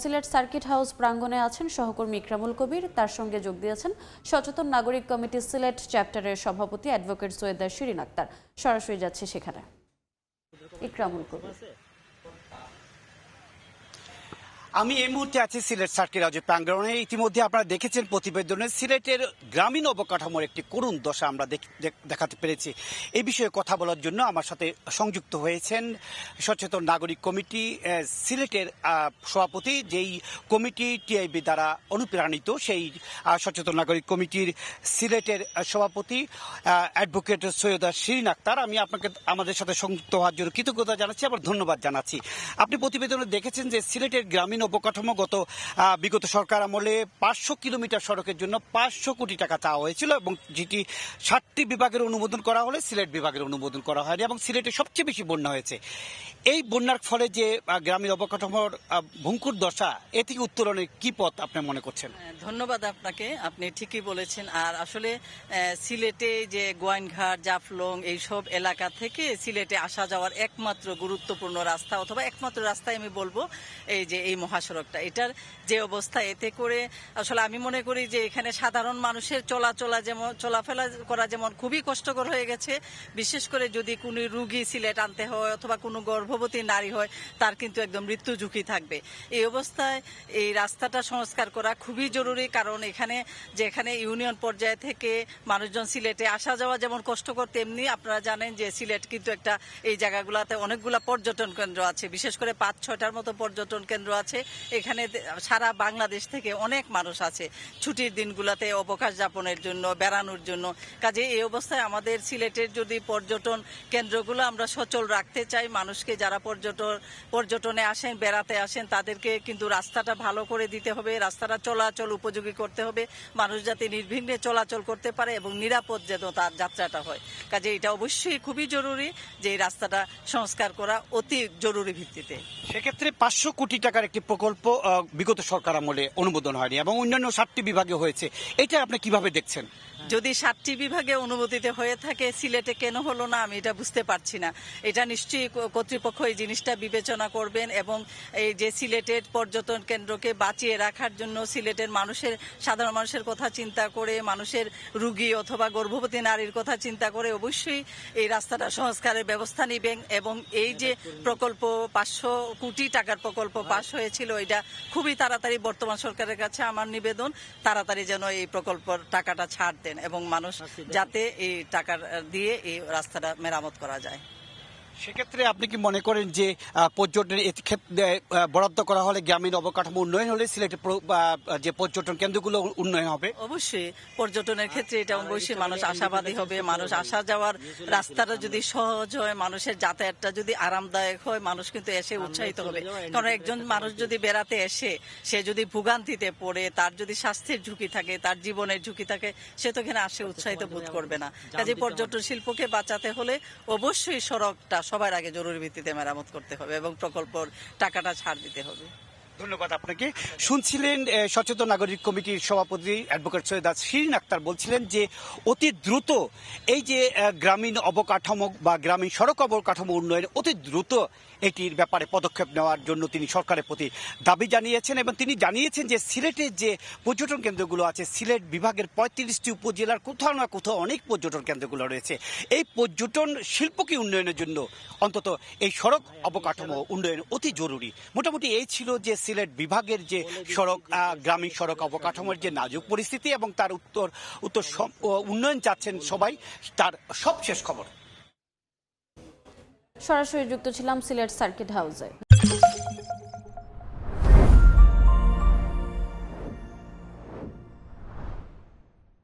Sylhet circuit house প্রাঙ্গণে আছেন সহকর্মী ইকরামুল কবির, তার সঙ্গে যোগ দিয়েছেন সচেতন নাগরিক কমিটি সিলেট চ্যাপ্টারের সভাপতি অ্যাডভোকেট সৈয়দা শিরিন আক্তার। সরাসরি যাচ্ছে সেখানে ইকরামুল কবির। আমি এই মুহূর্তে আছি সিলেট সার্কিট হাউসের প্রাঙ্গণে। ইতিমধ্যে আপনারা দেখেছেন প্রতিবেদনে সিলেটের গ্রামীণ অবকাঠামোর একটি করুণ দশা আমরা দেখাতে পেরেছি। এই বিষয়ে কথা বলার জন্য আমার সাথে সংযুক্ত হয়েছেন সচেতন নাগরিক কমিটি সিলেটের সভাপতি, যেই কমিটি টিআইবি দ্বারা অনুপ্রাণিত, সেই সচেতন নাগরিক কমিটির সিলেটের সভাপতি অ্যাডভোকেট সৈয়দা শিরিন আক্তার। আমি আপনাকে আমাদের সাথে সংযুক্ত হওয়ার জন্য কৃতজ্ঞতা জানাচ্ছি, আবার ধন্যবাদ জানাচ্ছি। আপনি প্রতিবেদনে দেখেছেন যে সিলেটের গ্রামীণ অবকাঠামো বিগত সরকার আমলে 500 কিলোমিটার সড়কের জন্য 500 কোটি টাকা চাওয়া হয়েছিল, এবং যেটি 7টি বিভাগের অনুমোদন করা হলে সিলেট বিভাগের অনুমোদন করা হয়নি, এবং সিলেটে সবচেয়ে বেশি বন্যা হয়েছে। এই বন্যার ফলে যে গ্রামীণ অবকাঠামোর ভঙ্গুর দশা, এ থেকে উত্তরণের কি পথ আপনি মনে করছেন? ধন্যবাদ আপনাকে, আপনি ঠিকই বলেছেন। আর আসলে সিলেটে যে গোয়াইনঘাট, জাফলং এইসব এলাকা থেকে সিলেটে আসা যাওয়ার একমাত্র গুরুত্বপূর্ণ রাস্তা, অথবা একমাত্র রাস্তায় আমি বলবো এই যে এই মহাসড়কটা, এটার যে অবস্থা, এতে করে আসলে আমি মনে করি যে এখানে সাধারণ মানুষের চলাফেরা করা যেমন খুবই কষ্টকর হয়ে গেছে, বিশেষ করে যদি কোনো রুগী সিলেট আনতে হয় অথবা কোনো গর্ভবতী নারী হয়, তার কিন্তু একদম মৃত্যু ঝুঁকি থাকবে। এই অবস্থায় এই রাস্তাটা সংস্কার করা খুবই জরুরি, কারণ যেখানে ইউনিয়ন পর্যায়ে থেকে মানুষজন সিলেটে আসা যাওয়া যেমন কষ্টকর, তেমনি আপনারা জানেন যে সিলেট কিন্তু একটা এই জায়গাগুলোতে অনেকগুলা পর্যটন কেন্দ্র আছে, বিশেষ করে 5-6টার মতো পর্যটন কেন্দ্র আছে। এখানে সারা বাংলাদেশ থেকে অনেক মানুষ আছে ছুটির দিনগুলোতে অবকাশ যাপনের জন্য, বেড়ানোর জন্য। কাজে এই অবস্থায় আমাদের সিলেটের যদি পর্যটন কেন্দ্রগুলো আমরা সচল রাখতে চাই, মানুষকে যারা পর্যটনে আসেন, বেড়াতে আসেন, তাদেরকে কিন্তু রাস্তাটা ভালো করে দিতে হবে, রাস্তাটা চলাচল উপযোগী করতে হবে, মানুষ যাতে নির্বিঘ্নে চলাচল করতে পারে এবং নিরাপদ যেন তার যাত্রাটা হয়। কাজে এটা অবশ্যই খুবই জরুরি যে এই রাস্তাটা সংস্কার করা অতি জরুরি ভিত্তিতে। সেক্ষেত্রে 500 কোটি টাকার একটি প্রকল্প বিগত সরকার আমলে অনুমোদন হয়নি, এবং অন্যান্য 7টি বিভাগে হয়েছে। এটা আপনি কিভাবে দেখছেন? যদি 7টি বিভাগে অনুমোদিত হয়ে থাকে, সিলেটে কেন হলো না আমি এটা বুঝতে পারছি না। এটা নিশ্চয়ই কর্তৃপক্ষ এই জিনিসটা বিবেচনা করবেন, এবং এই যে সিলেটের পর্যটন কেন্দ্রকে বাঁচিয়ে রাখার জন্য সিলেটের সাধারণ মানুষের কথা চিন্তা করে, মানুষের রুগী অথবা গর্ভবতী নারীর কথা চিন্তা করে অবশ্যই এই রাস্তাটা সংস্কারের ব্যবস্থা নেবেন। এবং এই যে প্রকল্প 500 কোটি টাকার প্রকল্প পাশ হয়েছিল, এটা খুবই তাড়াতাড়ি বর্তমান সরকারের কাছে আমার নিবেদন, তাড়াতাড়ি যেন এই প্রকল্পের টাকাটা ছাড় দেন এবং মানুষ যাতে এই টাকা দিয়ে এই রাস্তাটা মেরামত করা যায়। সেক্ষেত্রে আপনি কি মনে করেন যে পর্যটনের ক্ষেত্রে বরাদ্দ করা হলে, গ্রামীণ অবকাঠামো উন্নয়ন হলে সিলেটের যে পর্যটন কেন্দ্রগুলো উন্নয়ন হবে? অবশ্যই পর্যটনের ক্ষেত্রে এটা অবশ্যই মানুষ আশাবাদী হবে। মানুষ আসা যাওয়ার রাস্তাটা যদি সহজ হয়, মানুষের যাতায়াতটা যদি আরামদায়ক হয়, মানুষ কিন্তু এসে উৎসাহিত হবে। কারণ একজন মানুষ যদি বেড়াতে এসে সে যদি ভোগান্তিতে পড়ে, তার যদি স্বাস্থ্যের ঝুঁকি থাকে, তার জীবনের ঝুঁকি থাকে, সে তো এখানে আসে উৎসাহিত বোধ করবে না। কাজে পর্যটন শিল্পকে বাঁচাতে হলে অবশ্যই সড়কটা সবার আগে জরুরি ভিত্তিতে মেরামত করতে হবে এবং প্রকল্পের টাকাটা ছাড় দিতে হবে। ধন্যবাদ আপনাকে। শুনছিলেন সচেতন নাগরিক কমিটির সভাপতি অ্যাডভোকেট সৈয়দা শিরিন আক্তার বলছিলেন যে অতি দ্রুত এই যে গ্রামীণ অবকাঠামো বা গ্রামীণ সড়ক অবকাঠামো উন্নয়ন অতি দ্রুত এটির ব্যাপারে পদক্ষেপ নেওয়ার জন্য তিনি সরকারের প্রতি দাবি জানিয়েছেন, এবং তিনি জানিয়েছেন যে সিলেটের যে পর্যটন কেন্দ্রগুলো আছে, সিলেট বিভাগের 35টি উপজেলার কোথাও না কোথাও অনেক পর্যটন কেন্দ্রগুলো রয়েছে। এই পর্যটন শিল্পকে উন্নয়নের জন্য অন্তত এই সড়ক অবকাঠামো উন্নয়ন অতি জরুরি। মোটামুটি এই ছিল যে সিলেট বিভাগের যে গ্রামীণ সড়ক অবকাঠামোর যে নাজুক পরিস্থিতি, এবং তার উত্তর উন্নয়ন চাচ্ছেন সবাই, তার সবশেষ খবর। সরাসরি যুক্ত ছিলাম সিলেট সার্কিট হাউসে।